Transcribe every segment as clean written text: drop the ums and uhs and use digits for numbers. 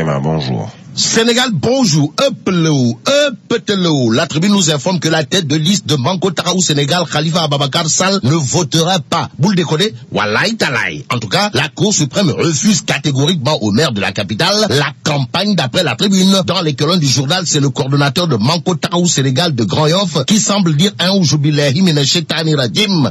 Bonjour. Sénégal, bonjour. La tribune nous informe que la tête de liste de Banco Taraou Sénégal, Khalifa Ababacar Sall, ne votera pas. Vous le décodez? Wallahi talaï. En tout cas, la Cour suprême refuse catégoriquement au maire de la capitale la campagne d'après la tribune. Dans les colonnes du journal, c'est le coordonnateur de Banco Taraou Sénégal de Grand Yoff qui semble dire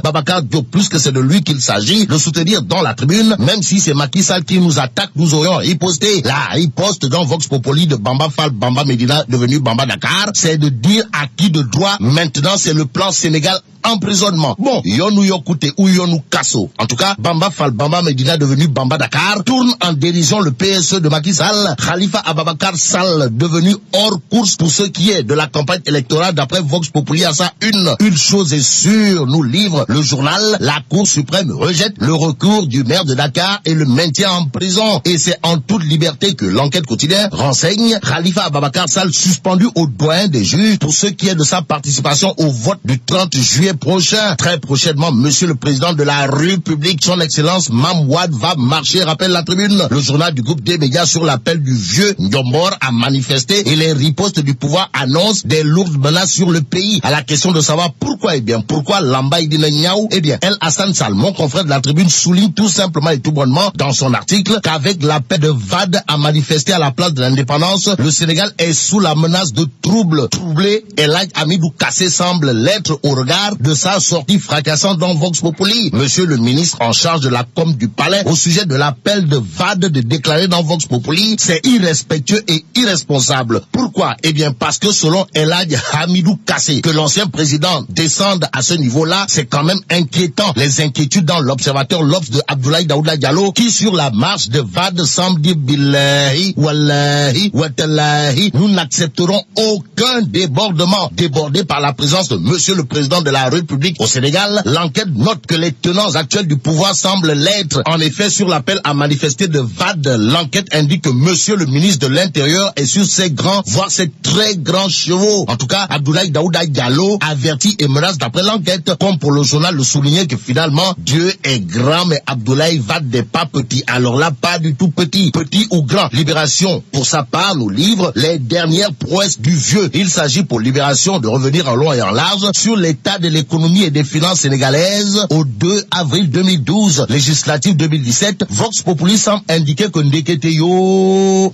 Babacar Diop, plus que c'est de lui qu'il s'agit, de soutenir dans la tribune, même si c'est Macky Sall qui nous attaque, nous aurions riposté. La riposte dans Vox Populi de Bamba Fall, Bamba Medina, devenu Bamba Dakar, c'est de dire à qui de droit. Maintenant, c'est le plan Sénégal emprisonnement. Bon, yonou yokute ou yonou kasso. En tout cas, Bamba Fall, Bamba Medina, devenu Bamba Dakar, tourne en dérision le PSE de Macky Sall. Khalifa Ababacar Sall, devenu hors course pour ce qui est de la campagne électorale d'après Vox Populi à sa une. Une chose est sûre, nous livre le journal, la Cour suprême rejette le recours du maire de Dakar et le maintient en prison. Et c'est en toute liberté que l'enquête quotidienne renseigne Khalifa Ababacar Sall suspendu au doyen des juges pour ce qui est de sa participation au vote du 30 juillet prochain. Très prochainement, monsieur le président de la République, son excellence Mamouad, va marcher, rappelle la tribune. Le journal du groupe des médias sur l'appel du vieux Ndiombor a manifesté et les ripostes du pouvoir annoncent des lourdes menaces sur le pays. À la question de savoir pourquoi, pourquoi Lamba Idina Niaou, El Hassan Sall, mon confrère de la tribune, souligne tout simplement et tout bonnement dans son article qu'avec l'appel de VAD à manifester à la place de l'indépendance, le Sénégal est sous la menace de troubles. Troublé, Elhadj Hamidou Kassé semble l'être au regard de sa sortie fracassante dans Vox Populi. Monsieur le ministre en charge de la com du palais, au sujet de l'appel de VAD de déclarer dans Vox Populi, c'est irrespectueux et irresponsable. Pourquoi? Parce que selon Elhadj Hamidou Kassé, que l'ancien président descende à ce niveau-là, c'est quand même inquiétant. Les inquiétudes dans l'observateur l'Obs de Abdoulaye Daouda Diallo, qui sur la marche de VAD semble dire billahi, wallahi, watallahi, nous n'accepterons aucun débordement. Débordé par la présence de monsieur le président de la République au Sénégal, l'enquête note que les tenants actuels du pouvoir semblent l'être. En effet, sur l'appel à manifester de VAD, l'enquête indique que monsieur le ministre de l'Intérieur est sur ses grands, voire ses très grands chevaux. En tout cas, Abdoulaye Daouda Diallo avertit et menace d'après l'enquête, comme pour le journal le soulignait que finalement, Dieu est grand, mais Abdoulaye VAD n'est pas petit. Alors là, pas du tout petit. Petit ou grand. Libération, pour sa part, nous livre les dernières prouesses du vieux. Il s'agit pour Libération de revenir en long et en large sur l'état de l'économie et des finances sénégalaises au 2 avril 2012, législative 2017. Vox Populi semble indiquer que Ndeketeyo,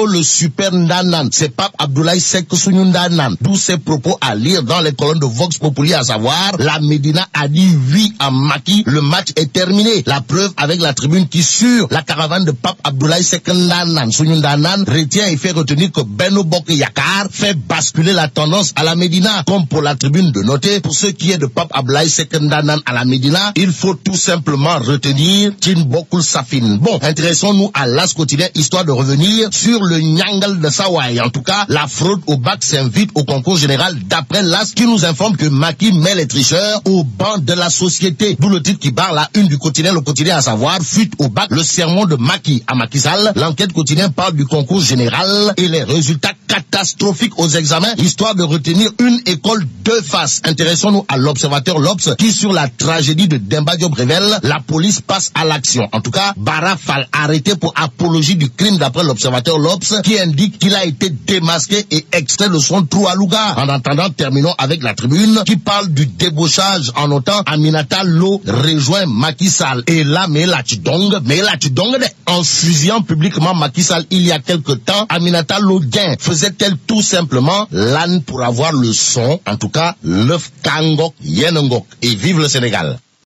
le super Ndanan, c'est Pape Abdoulaye Seck Sounou Ndanan. D'où ces propos à lire dans les colonnes de Vox Populi, à savoir, la Médina a dit oui à Macky, le match est terminé. La preuve avec la tribune qui, sur la caravane de Pape Abdoulaye Seck Ndanan, Sounou Ndanan, retient et fait retenir que Benno Bokk Yakaar fait basculer la tendance à la Médina. Comme pour la tribune de noter, pour ce qui est de Pape Abdoulaye Seck Ndanan à la Médina, il faut tout simplement retenir Tin Bokul Safin. Bon, intéressons-nous à l'As quotidien, histoire de revenir sur le Nyangal de Sawai. En tout cas, la fraude au bac s'invite au concours général d'après l'As qui nous informe que Macky met les tricheurs au banc de la société. D'où le titre qui barre la une du quotidien, le quotidien à savoir, fuite au bac, le sermon de Macky à Macky Sall. L'enquête quotidienne parle du concours général et les résultats catastrophiques aux examens, histoire de retenir une école deux faces. Intéressons-nous à l'observateur l'Obs qui, sur la tragédie de Demba Diop, révèle la police passe à l'action. En tout cas, Bara Fall arrêté pour apologie du crime d'après l'observateur l'Obs qui indique qu'il a été démasqué et extrait de son trou à Louga. En attendant, terminons avec la tribune qui parle du débauchage en autant Aminata Lo rejoint Macky Sall. Et là, en fusillant publiquement Macky Sall il y a quelque temps, Aminata Lo Gain faisait-elle tout simplement l'âne pour avoir le son, en tout cas, l'œuf Kangok Yenengok. Et vive le Sénégal.